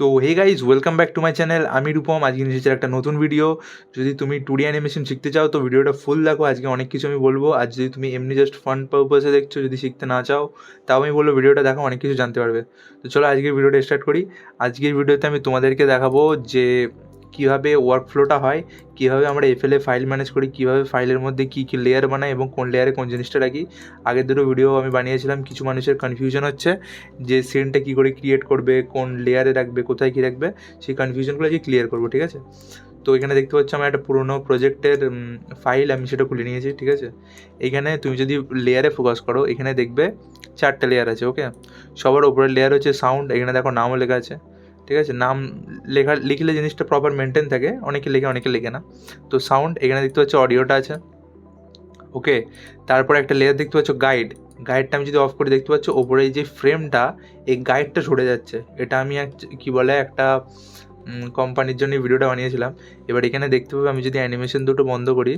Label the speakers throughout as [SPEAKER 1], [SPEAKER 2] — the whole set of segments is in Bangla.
[SPEAKER 1] তো hey guys, welcome back to my channel. আমি রূপম। আজকে নিয়ে এসেছি একটা নতুন ভিডিও। যদি তুমি 2D অ্যানিমেশন শিখতে চাও তো ভিডিওটা ফুল দেখো। আজকে অনেক কিছু আমি বলবো। আর যদি তুমি এমনি জাস্ট ফান পারপাসে দেখছো, যদি শিখতে না চাও, তাও আমি বলবো ভিডিওটা দেখো, অনেক কিছু জানতে পারবে। তো চলো আজকের ভিডিওটা স্টার্ট করি। আজকের ভিডিওতে আমি তোমাদেরকে দেখাবো যে কীভাবে ওয়ার্কফ্লোটা হয়, কীভাবে আমরা এফএলএ ফাইল ম্যানেজ করি, কীভাবে ফাইলের মধ্যে কী কী লেয়ার বানাই এবং কোন লেয়ারে কোন জিনিসটা রাখি। আগের দুটো ভিডিও আমি বানিয়েছিলাম, কিছু মানুষের কনফিউশন হচ্ছে যে সিনটা কী করে ক্রিয়েট করবে, কোন লেয়ারে রাখবে, কোথায় কী রাখবে, সেই কনফিউশনগুলো আজকে ক্লিয়ার করবো, ঠিক আছে। তো এখানে দেখতে পাচ্ছ আমার একটা পুরোনো প্রজেক্টের ফাইল, আমি সেটা খুলে নিয়েছি, ঠিক আছে। এইখানে তুমি যদি লেয়ারে ফোকাস করো, এখানে দেখবে 4টে লেয়ার আছে, ওকে। সবার উপরের লেয়ার হচ্ছে সাউন্ড। এখানে দেখো নামও লেখা আছে, ঠিক আছে। নাম লিখলে জিনিসটা প্রপার মেনটেন থাকে, অনেকে লেখে অনেকে লেখে না। তো সাউন্ড, এখানে দেখতে পাচ্ছ অডিওটা আছে, ওকে। তারপর একটা লেয়ার দেখতে পাচ্ছ গাইডটা আমি যদি অফ করে দেখতে পাচ্ছ ওপরে এই যে ফ্রেমটা, এই গাইডটা সরে যাচ্ছে। এটা আমি কি বলে একটা কোম্পানির জন্য ভিডিওটা বানিয়েছিলাম। এবার এখানে দেখতে পাবে, আমি যদি অ্যানিমেশন দুটো বন্ধ করি,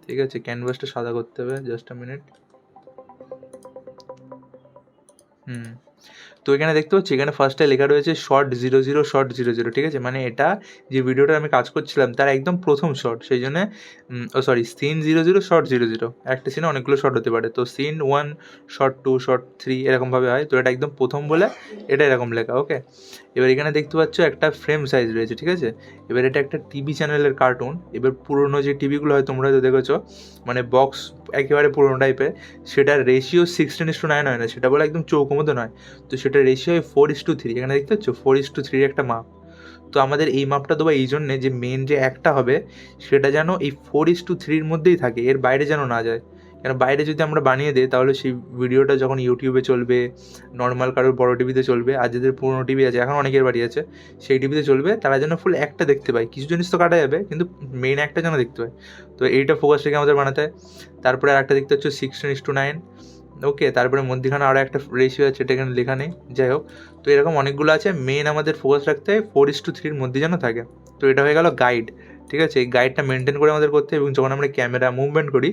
[SPEAKER 1] ঠিক আছে, ক্যানভাসটা সাদা করতে হবে, জাস্ট আ মিনিট। তো এখানে দেখতে পাচ্ছি, এখানে ফার্স্টে লেখা রয়েছে short 00 ঠিক আছে। মানে এটা যে ভিডিওটা আমি কাজ করছিলাম তার একদম প্রথম শর্ট, সেই জন্য সিন 00 short 00। একটা সিনে অনেকগুলো শর্ট হতে পারে, তো সিন 1 short 2 short 3 এরকমভাবে হয়। তো এটা একদম প্রথম বলে এটা এরকম লেখা, ওকে। এবার এখানে দেখতে পাচ্ছ একটা ফ্রেম সাইজ রয়েছে, ঠিক আছে। এবার এটা একটা টিভি চ্যানেলের কার্টুন। এবার পুরোনো যে টিভিগুলো হয় তোমরা হয়তো দেখেছো, মানে বক্স একেবারে পুরোনো টাইপের, সেটার রেশিও 16:9 হয় না, সেটা বলে একদম চৌকো মতো নয়। তো সেটা রেশিও হয় 4:3। এখানে দেখতে পাচ্ছ 4:3 একটা মাপ। তো আমাদের এই মাপটা দেবো এই জন্যে যে মেন যে একটা হবে সেটা যেন এই 4:3 মধ্যেই থাকে, এর বাইরে যেন না যায়। কেন বাইরে যদি আমরা বানিয়ে দিই তাহলে সেই ভিডিওটা যখন ইউটিউবে চলবে, নর্মাল কারোর বড় টিভিতে চলবে, আর যাদের পুরোনো টিভি আছে, এখন অনেকের বাড়ি আছে, সেই টিভিতে চলবে, তারা যেন ফুল একটা দেখতে পায়। কিছু জিনিস তো কাটা যাবে, কিন্তু মেন একটা যেন দেখতে পায়। তো এইটা ফোকাস রেখে আমাদের বানাতে হয়। তারপরে আর একটা দেখতে হচ্ছে 16:9, ওকে। তারপরে মধ্যখানে আরও একটা রেশিও আছে, এটা এখানে লেখা নেই, যাই হোক। তো এরকম অনেকগুলো আছে, মেন আমাদের ফোকাস রাখতে হয় 4:3 মধ্যে যেন থাকে। তো এটা হয়ে গেল গাইড, ঠিক আছে। এই গাইডটা মেনটেন করে আমাদের করতে হয়, এবং যখন আমরা ক্যামেরা মুভমেন্ট করি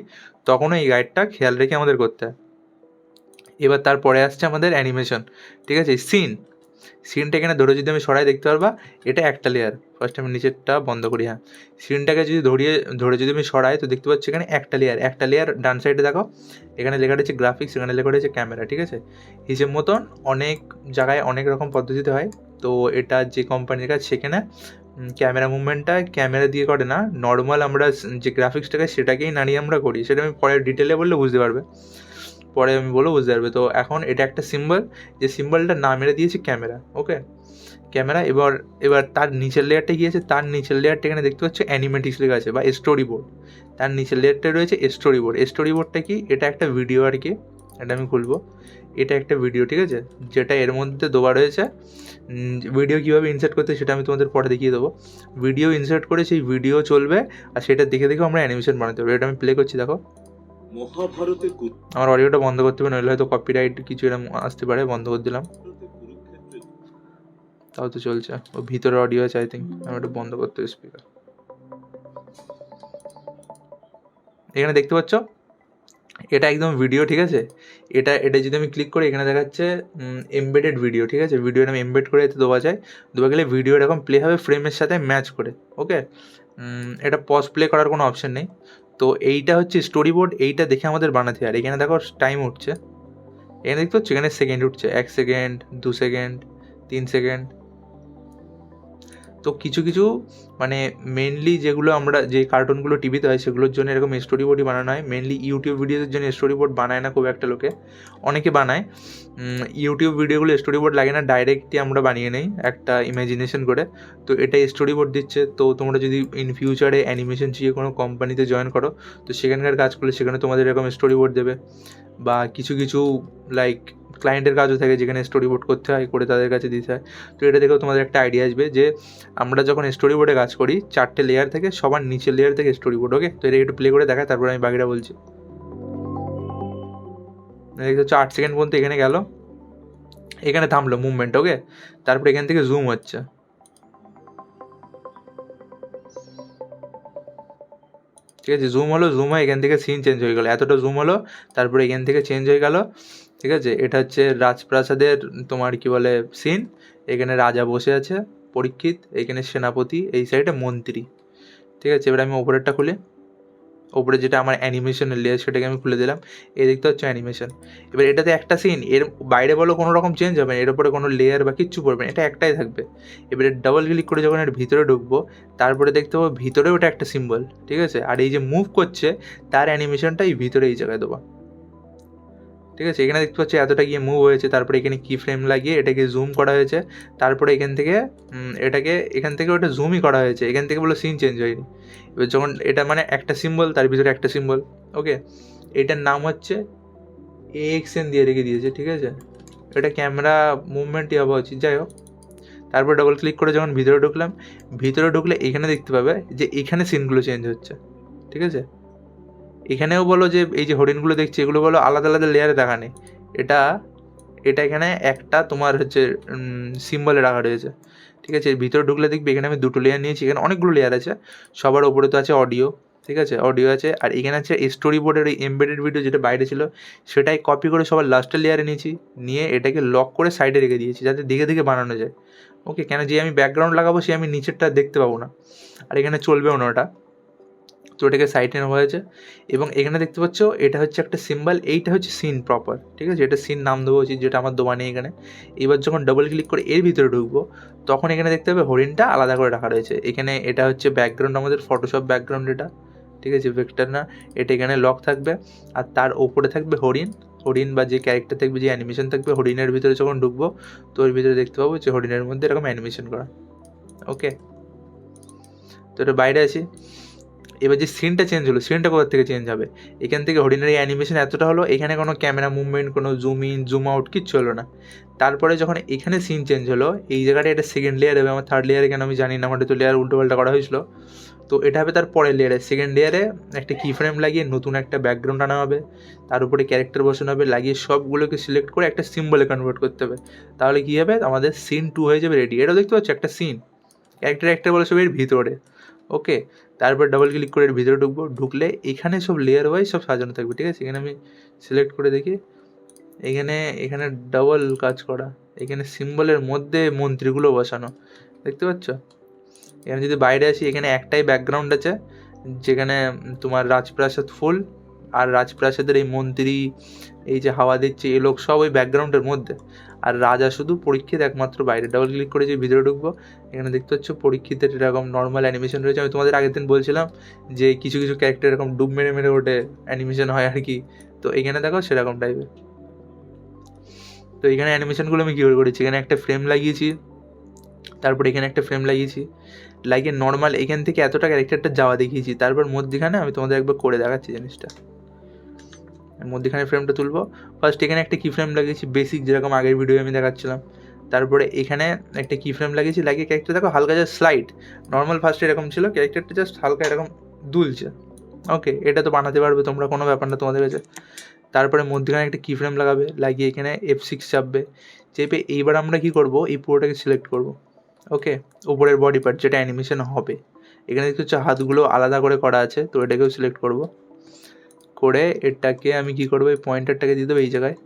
[SPEAKER 1] তখনও এই গাইডটা খেয়াল রেখে আমাদের করতে হয়। এবার তারপরে আসছে আমাদের অ্যানিমেশন, ঠিক আছে। সিনটা এখানে ধরে যদি আমি সরাই দেখতে পারবা এটা একটা লেয়ার। ফার্স্ট আমি নিচেরটা বন্ধ করি, হ্যাঁ। সিনটাকে যদি ধরে যদি আমি সরাই তো দেখতে পাচ্ছি এখানে একটা লেয়ার ডান সাইডে দেখো, এখানে লেখা রয়েছে গ্রাফিক্স, এখানে লেখা রয়েছে ক্যামেরা, ঠিক আছে। হিসেব মতন অনেক জায়গায় অনেক রকম পদ্ধতিতে হয়। তো এটা যে কোম্পানির কাজ, সেখানে ক্যামেরা মুভমেন্টটা ক্যামেরা দিয়ে করে না, নর্মাল আমরা যে গ্রাফিক্সটাকে সেটাকেই নাড়িয়ে আমরা করি। সেটা আমি পরে ডিটেলে বললে বুঝতে পারবে, পরে আমি বলবো বুঝতে পারবে। তো এখন এটা একটা সিম্বল, যে সিম্বলটা না মেরে দিয়েছি ক্যামেরা, ওকে। ক্যামেরা। এবার তার নিচের লেয়ারটা গিয়েছে, তার নিচের লেয়ারটা এখানে দেখতে পাচ্ছ অ্যানিমেটিক্স লেখা আছে বা স্টোরি বোর্ড। তার নিচের লেয়ারটা রয়েছে স্টোরি বোর্ড। স্টোরি বোর্ডটা কি? এটা একটা ভিডিও আর কি। এটা আমি খুলবো, এটা একটা ভিডিও, ঠিক আছে, যেটা এর মধ্যে দেওয়া রয়েছে। ভিডিও কীভাবে ইনসার্ট করতে সেটা আমি তোমাদের পরে দেখিয়ে দেবো। ভিডিও ইনসার্ট করে সেই ভিডিও চলবে, আর সেটা দেখে দেখে আমরা অ্যানিমেশন বানাতে পারবো। এটা আমি প্লে করছি, দেখো। মহাভারতে আমার অডিওটা বন্ধ করতে হবে, নইলে হয়তো কপিরাইট কিছু এরকম আসতে পারে। বন্ধ করে দিলাম, তাও তো চলছে। ও ভিতরে অডিও আছে, আই থিঙ্ক। আমি একটু বন্ধ করতে হবে স্পিকার। এখানে দেখতে পাচ্ছ এটা একদম ভিডিও, ঠিক আছে। এটা যদি আমি ক্লিক করি, এখানে দেখাচ্ছে এমবেডেড ভিডিও, ঠিক আছে। ভিডিওটা আমি এমবেড করে এতে দেওয়া যায়। দেওয়া গেলে ভিডিও এরকম প্লে হবে ফ্রেমের সাথে ম্যাচ করে, ওকে। এটা পজ প্লে করার কোনো অপশন নেই। তো এইটা হচ্ছে স্টোরি বোর্ড, এইটা দেখে আমাদের বানাতে হয়। আর এখানে দেখো টাইম উঠছে, এখানে দেখতে পাচ্ছ এখানে সেকেন্ড উঠছে, 1 সেকেন্ড, 2 সেকেন্ড, 3 সেকেন্ড। তো কিছু কিছু মানে মেনলি যেগুলো আমরা যে কার্টুনগুলো টিভিতে হয় সেগুলোর জন্য এরকম স্টোরি বোর্ডই বানানো হয়। মেনলি ইউটিউব ভিডিওদের জন্য স্টোরি বোর্ড বানায় না খুব একটা লোকে, অনেকে বানায়। ইউটিউব ভিডিওগুলো স্টোরি বোর্ড লাগে না, ডাইরেক্টই আমরা বানিয়ে নেই একটা ইমাজিনেশন করে। তো এটা স্টোরি বোর্ড দিচ্ছে। তো তোমরা যদি ইন ফিউচারে অ্যানিমেশন শিখে কোনো কোম্পানিতে জয়েন করো, তো সেখানকার কাজ করলে সেখানে তোমাদের এরকম স্টোরি বোর্ড দেবে। বা কিছু কিছু লাইক ক্লায়েন্টের কাজও থাকে যেখানে স্টোরি বোর্ড করতে হয়, করে তাদের কাছে দিতে হয়। তো এটা দেখেও তোমাদের একটা আইডিয়া আসবে যে আমরা যখন স্টোরি বোর্ডে কাজ করি 4টে লেয়ার থেকে, সবার নিচের লেয়ার থেকে স্টোরি বোর্ড, ওকে। তো এটা একটু প্লে করে দেখায়, তারপরে আমি বাকিটা বলছি। দেখতে হচ্ছে 8 সেকেন্ড পর্যন্ত এখানে গেল, এখানে থামলো মুভমেন্ট, ওকে। তারপরে এখান থেকে জুম হচ্ছে, ঠিক আছে। জুম হলো, জুম হয় এখান থেকে সিন চেঞ্জ হয়ে গেলো, এতটা জুম হলো, তারপরে এখান থেকে চেঞ্জ হয়ে গেল, ঠিক আছে। এটা হচ্ছে রাজপ্রাসাদের তোমার কি বলে সিন। এখানে রাজা বসে আছে, পরীক্ষিত, এখানে সেনাপতি, এই সাইডে মন্ত্রী। ঠিক আছে, এবার আমি ওপরেরটা খুলে, ওপরে যেটা আমার অ্যানিমেশনের লেয়ার সেটাকে আমি খুলে দিলাম। এই দেখতে হচ্ছে অ্যানিমেশন। এবার এটাতে একটা সিন, এর বাইরে বলো কোনো রকম চেঞ্জ হবে না, এর উপরে কোনো লেয়ার বা কিচ্ছু পড়বে না, এটা একটাই থাকবে। এবারে ডাবল ক্লিক করে যখন এর ভিতরে ঢুকবো, তারপরে দেখতে পাবো ভিতরে ওটা একটা সিম্বল। ঠিক আছে, আর এই যে মুভ করছে তার অ্যানিমেশনটা এই ভিতরে এই জায়গায় দেবো। ঠিক আছে, এখানে দেখতে পাচ্ছি এতটা গিয়ে মুভ হয়েছে, তারপরে এখানে কি ফ্রেম লাগিয়ে এটাকে জুম করা হয়েছে, তারপরে এখান থেকে এখান থেকে ওটা জুমই করা হয়েছে, এখান থেকে বলে সিন চেঞ্জ হয়নি। এবার যখন এটা মানে একটা সিম্বল, তার ভিতরে একটা সিম্বল। ওকে, এটার নাম হচ্ছে AXN দিয়ে রেখে দিয়েছে। ঠিক আছে, এটা ক্যামেরা মুভমেন্টই হওয়া উচিত, যাই হোক। তারপর ডবল ক্লিক করে যখন ভিতরে ঢুকলাম, ভিতরে ঢুকলে এখানে দেখতে পাবে যে এখানে সিনগুলো চেঞ্জ হচ্ছে। ঠিক আছে, এখানেও বলো যে এই যে হরিণগুলো দেখছি এগুলো বলো আলাদা আলাদা লেয়ারে দেখা নেই, এটা এটা এখানে একটা তোমার হচ্ছে সিম্বলে রাখা রয়েছে। ঠিক আছে, ভিতরে ঢুকলে দেখবি এখানে আমি দুটো লেয়ার নিয়েছি, এখানে অনেকগুলো লেয়ার আছে। সবার ওপরে তো আছে অডিও। ঠিক আছে, অডিও আছে, আর এখানে আছে স্টোরি বোর্ডের ওই এমবেডেড ভিডিও যেটা বাইরে ছিল, সেটাই কপি করে সবার লাস্টের লেয়ারে নিয়েছি, নিয়ে এটাকে লক করে সাইডে রেখে দিয়েছি যাতে দিকে দিকে বানানো যায়। ওকে, কেন যে আমি ব্যাকগ্রাউন্ড লাগাবো সে আমি নিচেরটা দেখতে পাবো না, আর এখানে চলবেও না ওটা, তো এটাকে সাইডে নেওয়া হয়েছে। এবং এখানে দেখতে পাচ্ছ এটা হচ্ছে একটা সিম্বল, এইটা হচ্ছে সিন প্রপার। ঠিক আছে, এটা সিন নাম দেওয়া উচিত, যেটা আমার দেওয়া নেই এখানে। এবার যখন ডবল ক্লিক করে এর ভিতরে ঢুকবো, তখন এখানে দেখতে হবে হরিণটা আলাদা করে রাখা রয়েছে। এখানে এটা হচ্ছে ব্যাকগ্রাউন্ড, আমাদের ফটোশপ ব্যাকগ্রাউন্ড এটা। ঠিক আছে, ভেক্টর না, এটা এখানে লক থাকবে, আর তার ওপরে থাকবে হরিণ। হরিণ বা যে ক্যারেক্টার থাকবে, যে অ্যানিমেশন থাকবে হরিণের ভিতরে যখন ঢুকবো, তো ওর ভিতরে দেখতে পাবো যে হরিণের মধ্যে এরকম অ্যানিমেশন করা। ওকে, তো এটা বাইরে আছি। এবার যে সিনটা চেঞ্জ হলো, সিনটা কোথা থেকে চেঞ্জ হবে? এখান থেকে হরিণের এই অ্যানিমেশন এতটা হলো, এখানে কোনো ক্যামেরা মুভমেন্ট, কোনো জুম ইন জুম আউট কিচ্ছু হলো না। তারপরে যখন এখানে সিন চেঞ্জ হলো, এই জায়গাটা এটা সেকেন্ড লেয়ার হবে, আমার থার্ড লেয়ারে কেন আমি জানি না, আমার তো লেয়ার উল্টোপাল্টা করা হয়েছিল। তো এটা হবে তার পরের লেয়ারে, সেকেন্ড লেয়ারে একটা কি ফ্রেম লাগিয়ে নতুন একটা ব্যাকগ্রাউন্ড আনা হবে, তার উপরে ক্যারেক্টার বসানো হবে, লাগিয়ে সবগুলোকে সিলেক্ট করে একটা সিম্বলে কনভার্ট করতে হবে। তাহলে কী হবে, আমাদের সিন 2 হয়ে যাবে রেডি। এটাও দেখতে পাচ্ছি একটা সিন, ক্যারেক্টার বলে সব এর ভিতরে। ওকে, তারপর ডাবল ক্লিক করে এর ভিতরে ঢুকবো, ঢুকলে এখানে সব লেয়ার ওয়াইজ সব সাজানো থাকবে। ঠিক আছে, এখানে আমি সিলেক্ট করে দেখি, এখানে ডাবল কাজ করা, এখানে সিম্বলের মধ্যে মন্ত্রীগুলো বসানো, দেখতে পাচ্ছ? এখানে যদি বাইরে আসি, এখানে একটাই ব্যাকগ্রাউন্ড আছে, যেখানে তোমার রাজপ্রাসাদ ফুল, আর রাজপ্রাসাদের এই মন্ত্রী, এই যে হাওয়া দিচ্ছে এই লোক সব ওই ব্যাকগ্রাউন্ডের মধ্যে, আর রাজা শুধু পরীক্ষিত একমাত্র বাইরে। ডাবল ক্লিক করে যে ভিতরে ঢুকবো, এখানে দেখতে পাচ্ছ পরীক্ষিতের এরকম নর্মাল অ্যানিমেশন রয়েছে। আমি তোমাদের আগের দিন বলছিলাম যে কিছু কিছু ক্যারেক্টার এরকম ডুব মেরে মেরে ওঠে, অ্যানিমেশন হয় আর কি, তো এখানে দেখো সেরকম টাইপের। তো এখানে অ্যানিমেশনগুলো আমি কী করে করেছি, এখানে একটা ফ্রেম লাগিয়েছি, তারপর এখানে একটা ফ্রেম লাগিয়েছি, লাগিয়ে নর্মাল এখান থেকে এতটা ক্যারেক্টারটা যাওয়া দেখিয়েছি, তারপর মধ্যখানে আমি তোমাদের একবার করে দেখাচ্ছি জিনিসটা। মধ্যখানে ফ্রেমটা তুলবো, ফার্স্ট এখানে একটা কি ফ্রেম লাগিয়েছি বেসিক, যেরকম আগের ভিডিও আমি দেখাচ্ছিলাম। তারপরে এখানে একটা কি ফ্রেম লাগিয়েছি, লাগিয়ে ক্যারেক্টার দেখো হালকা জাস্ট স্লাইড, নর্মাল ফার্স্টে এরকম ছিল, ক্যারেক্টারটা জাস্ট হালকা এরকম দুলছে। ওকে, এটা তো বানাতে পারবে তোমরা, কোনো ব্যাপার না তোমাদের কাছে। তারপরে মধ্যখানে একটা কি ফ্রেম লাগাবে, লাগিয়ে এখানে F6 চাপবে, চেপে এইবার আমরা কি করব, এই পুরোটাকে সিলেক্ট করব। ওকে, উপরের বডি পার্ট যেটা অ্যানিমেশন হবে, এখানে দেখতে হচ্ছে হাতগুলো আলাদা করে করা আছে, তো এটাকেও সিলেক্ট করব। করে এটাকে আমি কি করবো, এই পয়েন্টারটাকে দিয়ে দেবো এই জায়গায়,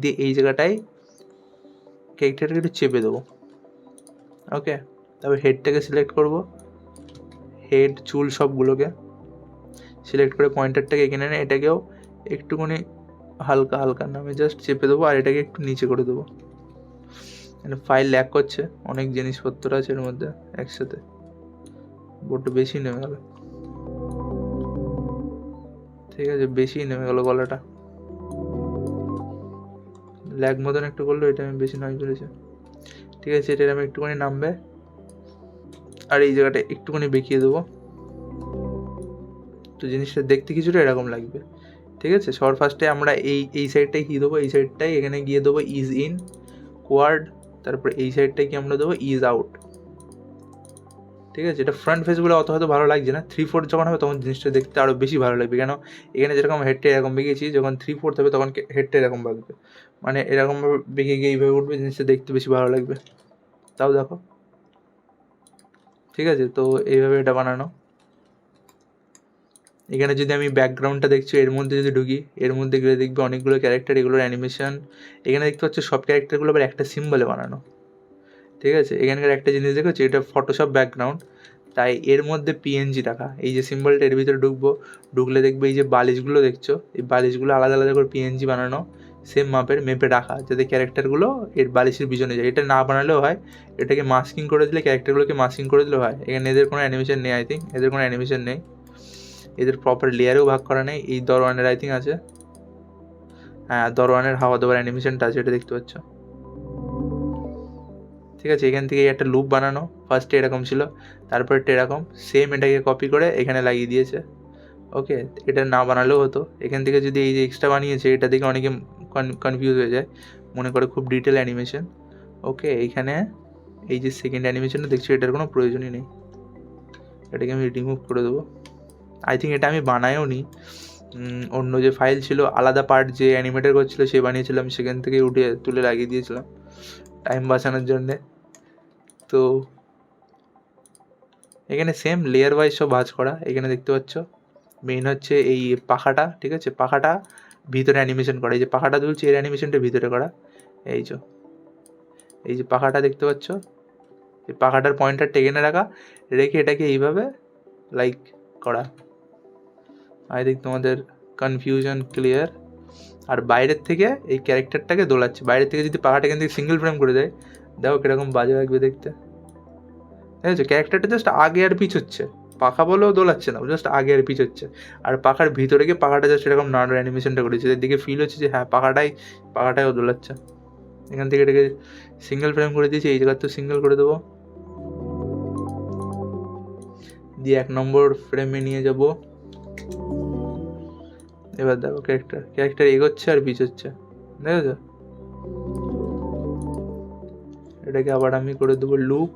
[SPEAKER 1] দিয়ে এই জায়গাটায় ক্যারেক্টারটাকে একটু চেপে দেবো। ওকে, তারপর হেডটাকে সিলেক্ট করব, হেড চুল সবগুলোকে সিলেক্ট করে পয়েন্টারটাকে এখানে এনে এটাকেও একটুখানি হালকা হালকা নামে জাস্ট চেপে দেবো, আর এটাকে একটু নিচে করে দেবো। মানে ফাইল ল্যাগ করছে, অনেক জিনিসপত্র আছে এর মধ্যে একসাথে, বড্ড বেশি নেমে গেল। ঠিক আছে, বেশি নেমে গেল গলাটা, ল্যাগ মতন একটু করলো, এটা আমি বেশি নয় করেছি। ঠিক আছে, এটা আমি একটুখানি নামবে, আর এই জায়গাটা একটুখানি বেঁকিয়ে দেবো, তো জিনিসটা দেখতে কিছুটা এরকম লাগবে। ঠিক আছে, সবার ফার্স্টে আমরা এই সাইডটাই কী দেবো, এই সাইডটাই এখানে গিয়ে দেবো ইজ ইন কোয়ার্ড, তারপরে এই সাইডটাই কি আমরা দেবো ইজ আউট। ঠিক আছে, এটা ফ্রন্ট ফেসগুলো অত হয়তো ভালো লাগছে না, 3/4 যখন হবে তখন জিনিসটা দেখতে আরও বেশি ভালো লাগবে। কেন, এখানে যেরকম হেডটা এরকম বেঁকেছি, যখন 3/4 হবে তখন হেডটা এরকম বাঁকবে, মানে এরকমভাবে বেঁকে গিয়ে এইভাবে উঠবে, জিনিসটা দেখতে বেশি ভালো লাগবে। তাও দেখো, ঠিক আছে, তো এইভাবে এটা বানানো। এখানে যদি আমি ব্যাকগ্রাউন্ডটা দেখছি, এর মধ্যে যদি ঢুকি, এর মধ্যে গেলে দেখবে অনেকগুলো ক্যারেক্টার, এগুলোর অ্যানিমেশন। এখানে দেখতে পাচ্ছ সব ক্যারেক্টারগুলো আবার একটা সিম্বলে বানানো। ঠিক আছে, এখানকার একটা জিনিস দেখেছো, এটা ফটোশপ ব্যাকগ্রাউন্ড, তাই এর মধ্যে পিএনজি রাখা। এই যে সিম্বলটা এর ভিতরে ঢুকলে দেখবে এই যে বালিশগুলো দেখছো, এই বালিশগুলো আলাদা আলাদা করে পিএনজি বানানো, সেম মাপের মেপে রাখা, যাতে ক্যারেক্টারগুলো এর বালিশের পিছনে যায়। এটা না বানালেও হয়, এটাকে মাস্কিং করে দিলে, ক্যারেক্টারগুলোকে মাস্কিং করে দিলেও হয়। এখানে এদের কোনো অ্যানিমেশন নেই, আই থিঙ্ক এদের কোনো অ্যানিমেশন নেই, এদের প্রপার লেয়ারেও ভাগ করা নেই। এই দরওয়ানের আই থিঙ্ক আছে, হ্যাঁ দরওয়ানের হাওয়া দেওয়ার অ্যানিমেশনটা আছে, এটা দেখতে পাচ্ছ। ঠিক আছে, এখান থেকে একটা লুপ বানানো, ফার্স্টে এরকম ছিল, তারপরে এরকম, সেম এটাকে কপি করে এখানে লাগিয়ে দিয়েছে। ওকে, এটা না বানালেও হতো, এখান থেকে যদি এই যে এক্সট্রা বানিয়েছে, এটা দেখে অনেকে কনফিউজ হয়ে যায়, মনে করে খুব ডিটেল অ্যানিমেশন। ওকে, এইখানে এই যে সেকেন্ড অ্যানিমেশনটা দেখছি, এটার কোনো প্রয়োজনই নেই, এটাকে আমি রিমুভ করে দেবো। আই থিঙ্ক এটা আমি বানায়ও নি, অন্য যে ফাইল ছিল আলাদা পার্ট যে অ্যানিমেটার করছিল সে বানিয়েছিলাম, সেখান থেকে উঠে তুলে লাগিয়ে দিয়েছিলাম টাইম বাঁচানোর জন্যে। তো এখানে সেম লেয়ার ওয়াইজ সব ভাঁজ করা, এখানে দেখতে পাচ্ছ মেইন হচ্ছে এই পাখাটা, ঠিক আছে, পাখাটা ভিতরে অ্যানিমেশন করা, এই যে পাখাটা তুলছি এর অ্যানিমেশনটা ভিতরে করা, এই যে পাখাটা দেখতে পাচ্ছ, এই পাখাটার পয়েন্টার টেকেনে রাখা, রেখে এটাকে এইভাবে লাইক করা। আই থিঙ্ক তোমাদের কনফিউশন ক্লিয়ার। আর বাইরের থেকে এই ক্যারেক্টারটাকে দোলাচ্ছে, বাইরের থেকে যদি পাখাটা এখান থেকে সিঙ্গেল ফ্রেম করে দেয়, দেখো কীরকম বাজে লাগবে দেখতে। ঠিক আছে, ক্যারেক্টারটা জাস্ট আগে আর পিছ হচ্ছে, পাখা বলেও দোলাচ্ছে না, জাস্ট আগে আর পিছ হচ্ছে, আর পাখার ভিতরে গিয়ে পাখাটা জাস্ট এরকম নাড়ার অ্যানিমেশনটা করেছে, এর দিকে ফিল হচ্ছে যে হ্যাঁ পাখাটাও দোলাচ্ছে। এখান থেকে এটাকে সিঙ্গেল ফ্রেম করে দিয়েছি, এই জায়গার তো সিঙ্গেল করে দেবো, দিয়ে 1 নম্বর ফ্রেমে নিয়ে যাব। এবার দেখো ক্যারেক্টার এগোচ্ছে আর পিছোচ্ছে, দেখেছো? এটাকে আবার আমি করে দেবো লুপ,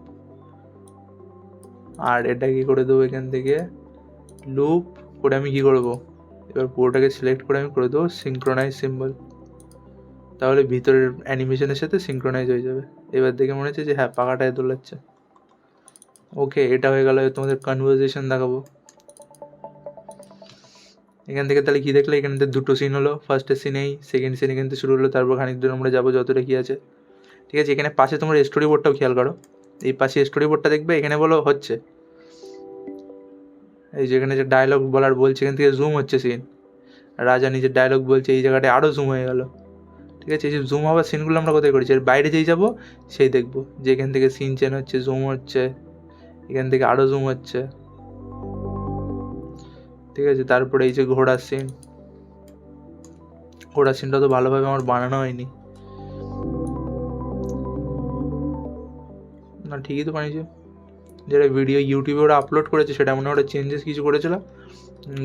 [SPEAKER 1] আর এটাকে করে দেবো এখান থেকে লুপ করে আমি কি করবো, এবার পুরোটাকে সিলেক্ট করে আমি করে দেবো সিঙ্ক্রোনাইজ সিম্বল, তাহলে ভিতরের অ্যানিমেশনের সাথে সিঙ্ক্রোনাইজ হয়ে যাবে। এবার দেখে মনে হচ্ছে যে হ্যাঁ পাখাটায় দোলাচ্ছে। ওকে, এটা হয়ে গেল, তোমাদের কনভারসেশন দেখাবো। এখান থেকে তাহলে কী দেখলে, এখানে দুটো সিন হলো, ফার্স্টের সিন এই, সেকেন্ড সিন এখান থেকে শুরু হলো, তারপর খানিক দূর আমরা যাবো যতটা কী আছে। ঠিক আছে, এখানে পাশে তোমরা স্টোরি বোর্ডটাও খেয়াল করো, এই পাশে স্টোরি বোর্ডটা দেখবে, এখানে বলো হচ্ছে এই যেখানে যে ডায়লগ বলছে, এখান থেকে জুম হচ্ছে সিন, রাজা নিজের ডায়লগ বলছে, এই জায়গাটায় আরও জুম হয়ে গেল। ঠিক আছে, এই যে জুম হওয়ার সিনগুলো আমরা কোথায় করেছি, এর বাইরে যেই যাবো সেই দেখবো যে এখান থেকে সিন চেন হচ্ছে, জুম হচ্ছে, এখান থেকে আরও জুম হচ্ছে। ঠিক আছে, তারপরে এই যে ঘোড়ার সিনটা তো ভালোভাবে আমার বানানো হয়নি, না ঠিকই তো বানিয়েছে, যেটা ভিডিও ইউটিউবে ওরা আপলোড করেছে সেটা মনে হয় ওরা চেঞ্জেস কিছু করেছিল।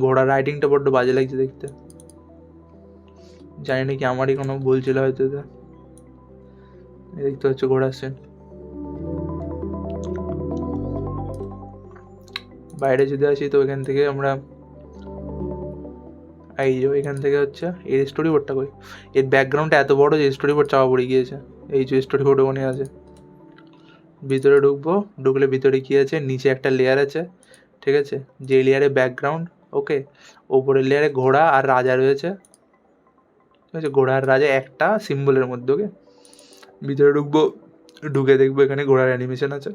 [SPEAKER 1] ঘোড়ার রাইডিংটা বড্ড বাজে লাগছে দেখতে, জানি না কি আমারই কোনো ভুল ছিল হয়তো। দেখতে হচ্ছে ঘোড়ার সিন, বাইরে যদি আসি তো এখান থেকে আমরা এই যে এখান থেকে হচ্ছে এর স্টোরি বোর্ডটা কই, এর ব্যাকগ্রাউন্ডটা এত বড় যে স্টোরি বোর্ড চাপা পড়ে গিয়েছে, এই যে স্টোরি বোর্ড ওখানে আছে। ভিতরে ঢুকলে ভিতরে কী আছে, নিচে একটা লেয়ার আছে, ঠিক আছে, যে লেয়ারে ব্যাকগ্রাউন্ড, ওকে, ওপরের লেয়ারে ঘোড়া আর রাজা রয়েছে, ঠিক আছে, ঘোড়া আর রাজা একটা সিম্বলের মধ্যে। ওকে, ভিতরে ঢুকে দেখবো এখানে ঘোড়ার অ্যানিমেশন আছে,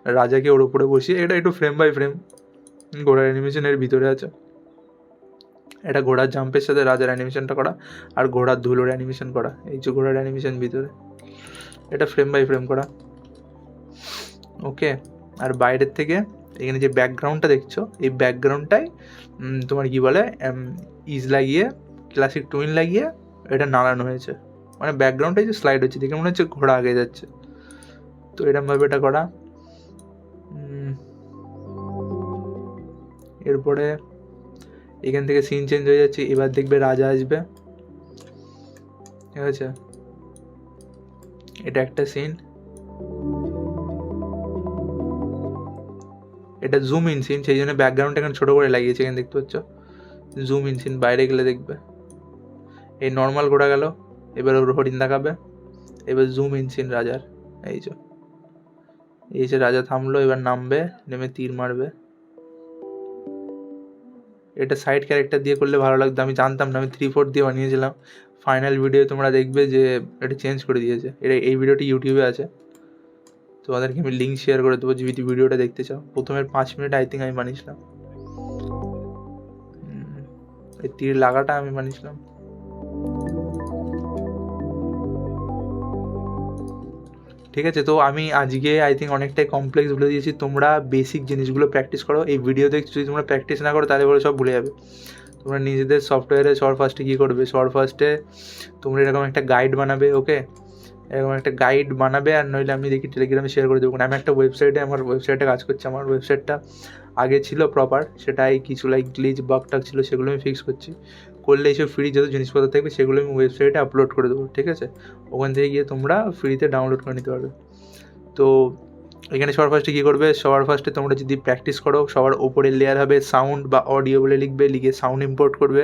[SPEAKER 1] রাজাকে ওর উপরে বসিয়ে, এটা একটু ফ্রেম বাই ফ্রেম ঘোড়ার অ্যানিমেশনের ভিতরে আছে, এটা ঘোড়ার জাম্পের সাথে রাজার অ্যানিমেশনটা করা, আর ঘোড়ার ধুলোর অ্যানিমেশন করা, এই যে ঘোড়ার অ্যানিমেশন ভিতরে, এটা ফ্রেম বাই ফ্রেম করা। ওকে, আর বাইরের থেকে এখানে যে ব্যাকগ্রাউন্ডটা দেখছো, এই ব্যাকগ্রাউন্ডটাই তোমার কি বলে লাগিয়ে, ক্লাসিক টুইন লাগিয়ে এটা নাড়ানো হয়েছে, মানে ব্যাকগ্রাউন্ডটাই যে স্লাইড হচ্ছে, দেখে মনে হচ্ছে ঘোড়া আগে যাচ্ছে, তো এরকমভাবে এটা করা। এরপরে এখান থেকে সিন চেঞ্জ হয়ে যাচ্ছে, এবার দেখবে রাজা আসবে, ঠিক আছে, এটা একটা সিন, এটা জুম ইন সিন, সেই জন্য ব্যাকগ্রাউন্ডটা এখানে ছোটো করে লাগিয়েছে, এখানে দেখতে পাচ্ছ জুম ইন সিন, বাইরে গেলে দেখবে এই নর্মাল ঘোড়া গেল, এবার ওর হরিণ দেখাবে, এবার জুম ইন সিন রাজার, এই যে রাজা থামলো, এবার নামবে, নেমে তীর মারবে। এটা সাইড ক্যারেক্টার দিয়ে করলে ভালো লাগতো, আমি জানতাম না, আমি 3/4 দিয়ে বানিয়েছিলাম, ফাইনাল ভিডিও তোমরা দেখবে যে এটা চেঞ্জ করে দিয়েছে, এটা এই ভিডিওটি ইউটিউবে আছে, তোমাদেরকে আমি লিঙ্ক শেয়ার করে দেবো যদি ভিডিওটা দেখতে চাও। প্রথমের 5 মিনিট আই থিঙ্ক আমি বানিয়েছিলাম, এই তীর লাগাটা আমি বানিয়েছিলাম। ঠিক আছে, তো আমি আজকে আই থিঙ্ক অনেকটাই কমপ্লেক্স বলে দিয়েছি। তোমরা বেসিক জিনিসগুলো প্র্যাকটিস করো। এই ভিডিও দেখে যদি তোমরা প্র্যাকটিস না করো তাহলে বলে সব ভুলে যাবে। তোমরা নিজেদের সফটওয়্যারে সবার ফার্স্টে কী করবে, সবার ফার্স্টে তোমরা এরকম একটা গাইড বানাবে। ওকে, এরকম একটা গাইড বানাবে, আর নইলে আমি দেখি টেলিগ্রামে শেয়ার করে দেবো। আমি একটা আমার ওয়েবসাইটে কাজ করছি। আমার ওয়েবসাইটটা আগে ছিল প্রপার, সেটাই কিছু গ্লিচ বাগ টাগ ছিল, সেগুলো আমি ফিক্স করলে এইসব ফ্রি যত জিনিসপত্র থাকবে সেগুলো আমি ওয়েবসাইটে আপলোড করে দেবো। ঠিক আছে, ওখান থেকে গিয়ে তোমরা ফ্রিতে ডাউনলোড করে নিতে পারবে। তো এখানে সবার ফার্স্টে কী করবে, সবার ফার্স্টে তোমরা যদি প্র্যাকটিস করো, সবার ওপরের লেয়ার হবে সাউন্ড বা অডিও বলে লিখবে, লিখে সাউন্ড ইম্পোর্ট করবে।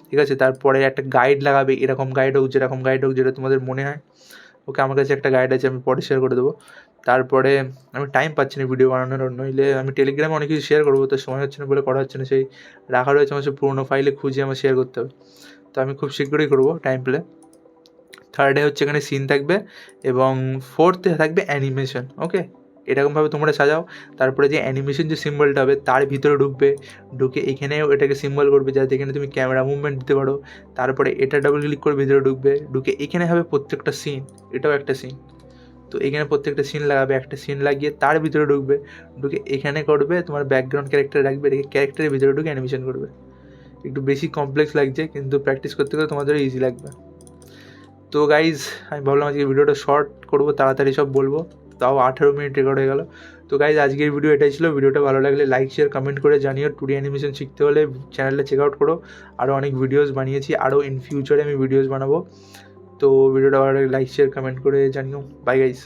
[SPEAKER 1] ঠিক আছে, তারপরে একটা গাইড লাগাবে, এরকম গাইড হোক, যেরকম গাইড হোক, যেটা তোমাদের মনে হয়। ওকে, আমার কাছে একটা গাইড আছে, আমি পরে শেয়ার করে দেবো। তারপরে আমি টাইম পাচ্ছি না ভিডিও বানানোর, নইলে আমি টেলিগ্রামে অনেক কিছু শেয়ার করবো, তো সময় হচ্ছে না বলে করা হচ্ছে না। সেই রাখা রয়েছে আমার সব পুরোনো ফাইলে, খুঁজে আমার শেয়ার করতে হবে। তো আমি খুব শীঘ্রই করবো টাইম পেলে। থার্ডে হচ্ছে এখানে সিন থাকবে, এবং ফোর্থে থাকবে অ্যানিমেশন। ওকে, এরকমভাবে তোমরা সাজাও। তারপরে যে অ্যানিমেশন যে সিম্বলটা হবে তার ভিতরে ঢুকে এখানেও এটাকে সিম্বল করবে, যাতে এখানে তুমি ক্যামেরা মুভমেন্ট দিতে পারো। তারপরে এটা ডাবল ক্লিক করে ভিতরে ঢুকে এখানে হবে প্রত্যেকটা সিন, এটাও একটা সিন। তো এখানে প্রত্যেকটা সিন লাগাবে, একটা সিন লাগিয়ে তার ভিতরে ঢুকে এখানে করবে তোমার ব্যাকগ্রাউন্ড ক্যারেক্টার রাখবে, রেখে ক্যারেক্টারের ভিতরে ঢুকে অ্যানিমেশন করবে। একটু বেশি কমপ্লেক্স লাগছে, কিন্তু প্র্যাকটিস করতে তোমাদের ইজি লাগবে। তো গাইজ, আমি ভাবলাম আজকে ভিডিওটা শর্ট করবো, তাড়াতাড়ি সব বলবো, তাও 18 মিনিট রেকর্ড হয়ে গেল। তো গাইজ, আজকের ভিডিও এটাই ছিল। ভিডিওটা ভালো লাগলে লাইক শেয়ার কমেন্ট করে জানিও। 2D অ্যানিমেশন শিখতে হলে চ্যানেলটা চেক আউট করো, আরও অনেক ভিডিওস বানিয়েছি, আরও ইন ফিউচারে আমি ভিডিওস বানাবো। তো ভিডিওটা ভালো লাগলে লাইক শেয়ার কমেন্ট করে জানিও। By guys.